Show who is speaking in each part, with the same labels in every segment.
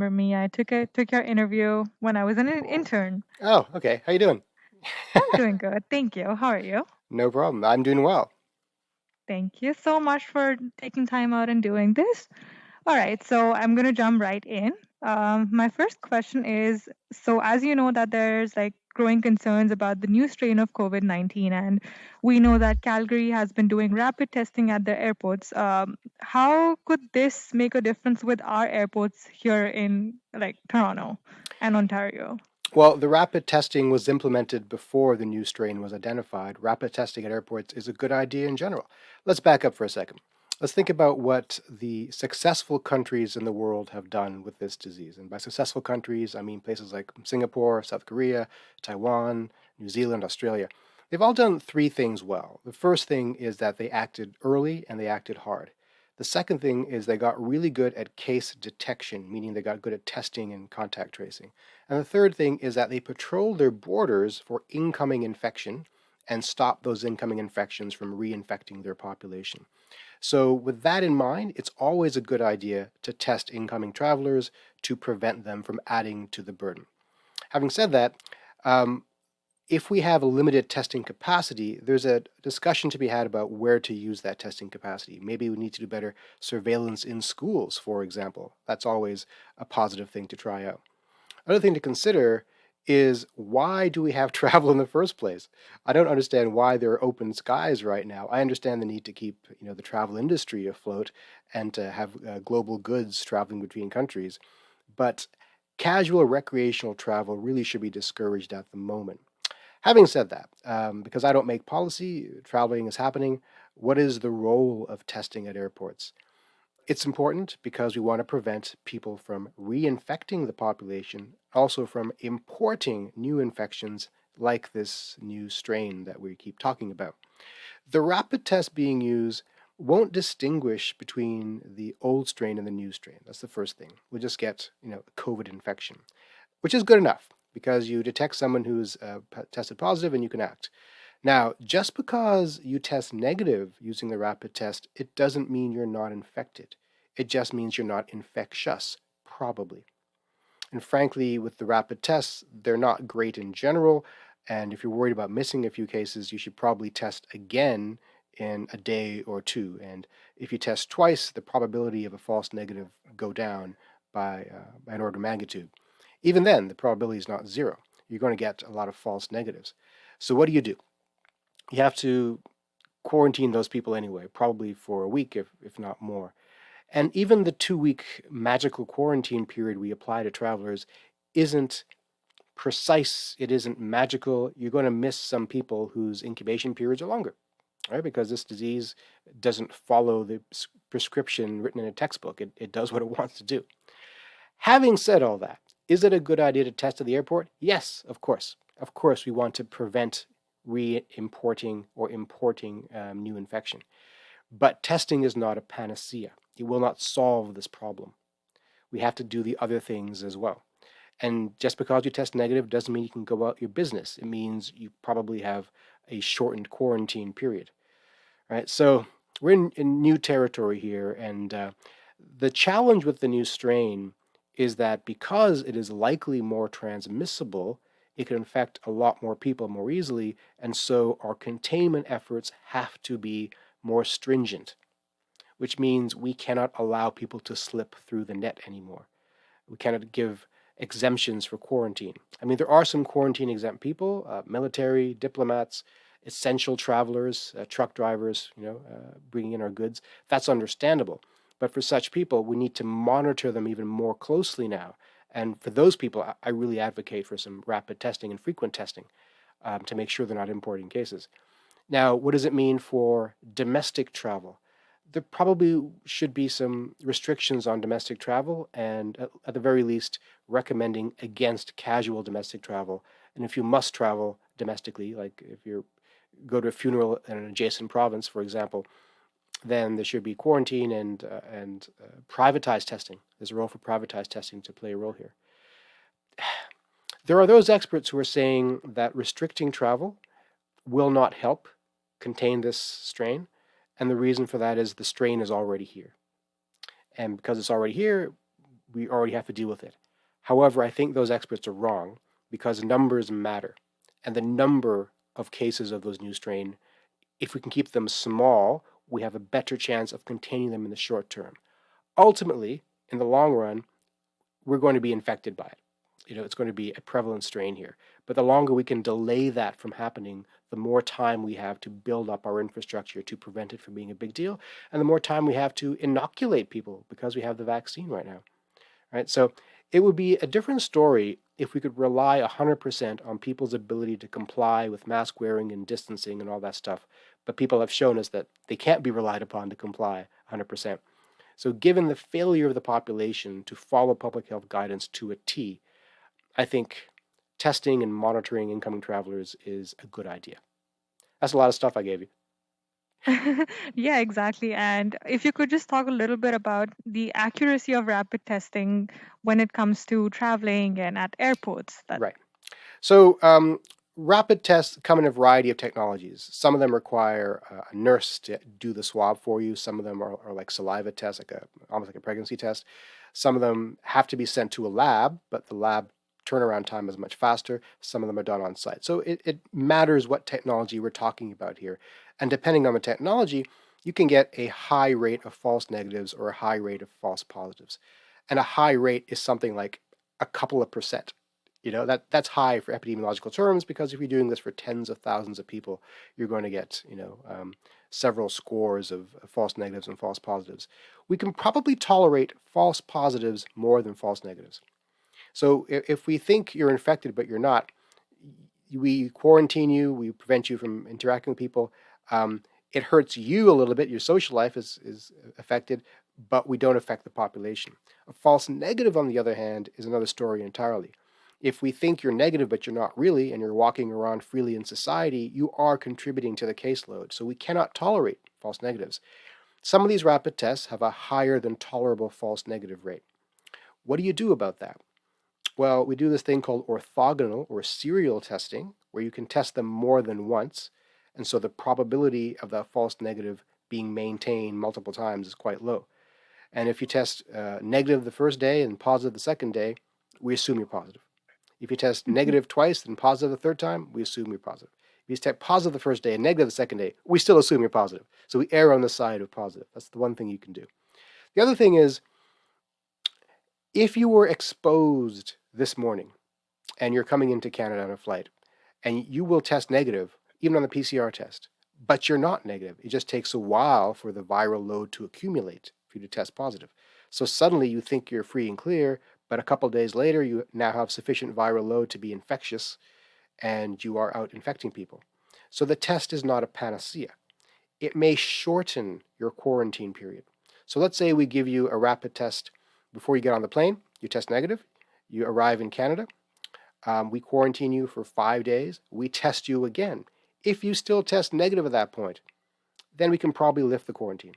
Speaker 1: remember me. I took your interview when I was an intern.
Speaker 2: Oh, okay. How you doing?
Speaker 1: I'm doing good. Thank you. How are you?
Speaker 2: No problem. I'm doing well.
Speaker 1: Thank you so much for taking time out and doing this. All right, so I'm going to jump right in. My first question is, so as you know that there's like growing concerns about the new strain of COVID-19, and we know that Calgary has been doing rapid testing at the airports. How could this make a difference with our airports here in like Toronto and Ontario?
Speaker 2: Well, the rapid testing was implemented before the new strain was identified. Rapid testing at airports is a good idea in general. Let's back up for a second. Let's think about what the successful countries in the world have done with this disease. And by successful countries, I mean places like Singapore, South Korea, Taiwan, New Zealand, Australia. They've all done three things well. The first thing is that they acted early and they acted hard. The second thing is they got really good at case detection, meaning they got good at testing and contact tracing. And the third thing is that they patrol their borders for incoming infection and stop those incoming infections from reinfecting their population. So, with that in mind, it's always a good idea to test incoming travelers to prevent them from adding to the burden. Having said that, um, if we have a limited testing capacity, there's a discussion to be had about where to use that testing capacity. Maybe we need to do better surveillance in schools, for example. That's always a positive thing to try out. Another thing to consider is why do we have travel in the first place? I don't understand why there are open skies right now. I understand the need to keep, the travel industry afloat and to have global goods traveling between countries, but casual recreational travel really should be discouraged at the moment. Having said that, because I don't make policy, traveling is happening. What is the role of testing at airports? It's important because we want to prevent people from reinfecting the population, also from importing new infections like this new strain that we keep talking about. The rapid test being used won't distinguish between the old strain and the new strain. That's the first thing. We'll just get, COVID infection, which is good enough because you detect someone who's tested positive and you can act. Now, just because you test negative using the rapid test, it doesn't mean you're not infected. It just means you're not infectious, probably. And frankly, with the rapid tests, they're not great in general. And if you're worried about missing a few cases, you should probably test again in a day or two. And if you test twice, the probability of a false negative go down by an order of magnitude. Even then, the probability is not zero. You're going to get a lot of false negatives. So what do? You have to quarantine those people anyway, probably for a week, if not more. And even the 2 week magical quarantine period we apply to travelers isn't precise, it isn't magical. You're going to miss some people whose incubation periods are longer, right? Because this disease doesn't follow the prescription written in a textbook, it does what it wants to do. Having said all that, is it a good idea to test at the airport? Yes, of course. Of course, we want to prevent re-importing or importing new infection. But testing is not a panacea. It will not solve this problem. We have to do the other things as well. And just because you test negative doesn't mean you can go about your business. It means you probably have a shortened quarantine period, right? So we're in new territory here, and the challenge with the new strain is that because it is likely more transmissible, it can infect a lot more people more easily, and so our containment efforts have to be more stringent, which means we cannot allow people to slip through the net anymore. We cannot give exemptions for quarantine. I mean, there are some quarantine exempt people, military, diplomats, essential travelers, truck drivers, bringing in our goods. That's understandable. But for such people, we need to monitor them even more closely now. And for those people, I really advocate for some rapid testing and frequent testing to make sure they're not importing cases. Now, what does it mean for domestic travel? There probably should be some restrictions on domestic travel, and at the very least, recommending against casual domestic travel. And if you must travel domestically, like if you go to a funeral in an adjacent province, for example, then there should be quarantine and privatized testing. There's a role for privatized testing to play a role here. There are those experts who are saying that restricting travel will not help contain this strain. And the reason for that is the strain is already here. And because it's already here, we already have to deal with it. However, I think those experts are wrong because numbers matter. And the number of cases of those new strain, if we can keep them small, we have a better chance of containing them in the short term. Ultimately, in the long run, we're going to be infected by it. It's going to be a prevalent strain here. But the longer we can delay that from happening, the more time we have to build up our infrastructure to prevent it from being a big deal, and the more time we have to inoculate people because we have the vaccine right now. Right? So it would be a different story if we could rely 100% on people's ability to comply with mask wearing and distancing and all that stuff. But people have shown us that they can't be relied upon to comply 100%. So, given the failure of the population to follow public health guidance to a T, I think testing and monitoring incoming travelers is a good idea. That's a lot of stuff I gave you.
Speaker 1: Yeah, exactly. And if you could just talk a little bit about the accuracy of rapid testing when it comes to traveling and at airports. That
Speaker 2: Right. So, rapid tests come in a variety of technologies. Some of them require a nurse to do the swab for you. Some of them are like saliva tests, almost like a pregnancy test. Some of them have to be sent to a lab, but the lab turnaround time is much faster. Some of them are done on site. So it matters what technology we're talking about here. And depending on the technology, you can get a high rate of false negatives or a high rate of false positives. And a high rate is something like a couple of percent. That's high for epidemiological terms, because if you're doing this for tens of thousands of people, you're going to get several scores of false negatives and false positives. We can probably tolerate false positives more than false negatives. So if we think you're infected but you're not, we quarantine you, we prevent you from interacting with people. It hurts you a little bit. Your social life is affected, but we don't affect the population. A false negative, on the other hand, is another story entirely. If we think you're negative but you're not really, and you're walking around freely in society, you are contributing to the caseload. So we cannot tolerate false negatives. Some of these rapid tests have a higher than tolerable false negative rate. What do you do about that? Well, we do this thing called orthogonal or serial testing, where you can test them more than once. And so the probability of that false negative being maintained multiple times is quite low. And if you test negative the first day and positive the second day, we assume you're positive. If you test
Speaker 1: Mhm.
Speaker 2: negative twice and positive the third time, we assume you're positive. If you test positive the first day and negative the second day, we still assume you're positive. So we err on the side of positive. That's the one thing you can do. The other thing is, if you were exposed this morning and you're coming into Canada on a flight, and you will test negative, even on the PCR test, but you're not negative. It just takes a while for the viral load to accumulate for you to test positive. So suddenly you think you're free and clear, but a couple of days later, you now have sufficient viral load to be infectious, and you are out infecting people. So the test is not a panacea. It may shorten your quarantine period. So let's say we give you a rapid test before you get on the plane, you test negative, you arrive in Canada, we quarantine you for 5 days. We test you again. If you still test negative at that point, then we can probably lift the quarantine.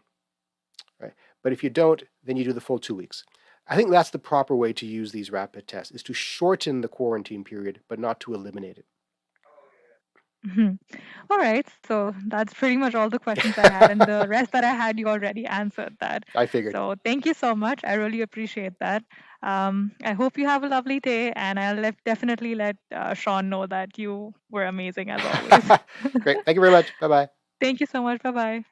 Speaker 2: Right? But if you don't, then you do the full 2 weeks. I think that's the proper way to use these rapid tests, is to shorten the quarantine period, but not to eliminate
Speaker 1: Mhm. All right. So that's pretty much all the questions I had. And the rest that I had, you already answered that.
Speaker 2: it. I figured.
Speaker 1: So thank you so much. I really appreciate that. I hope you have a lovely day. And definitely let Sean know that you were amazing as always.
Speaker 2: Great. Thank you very much. Bye bye.
Speaker 1: Thank you so much. Bye bye.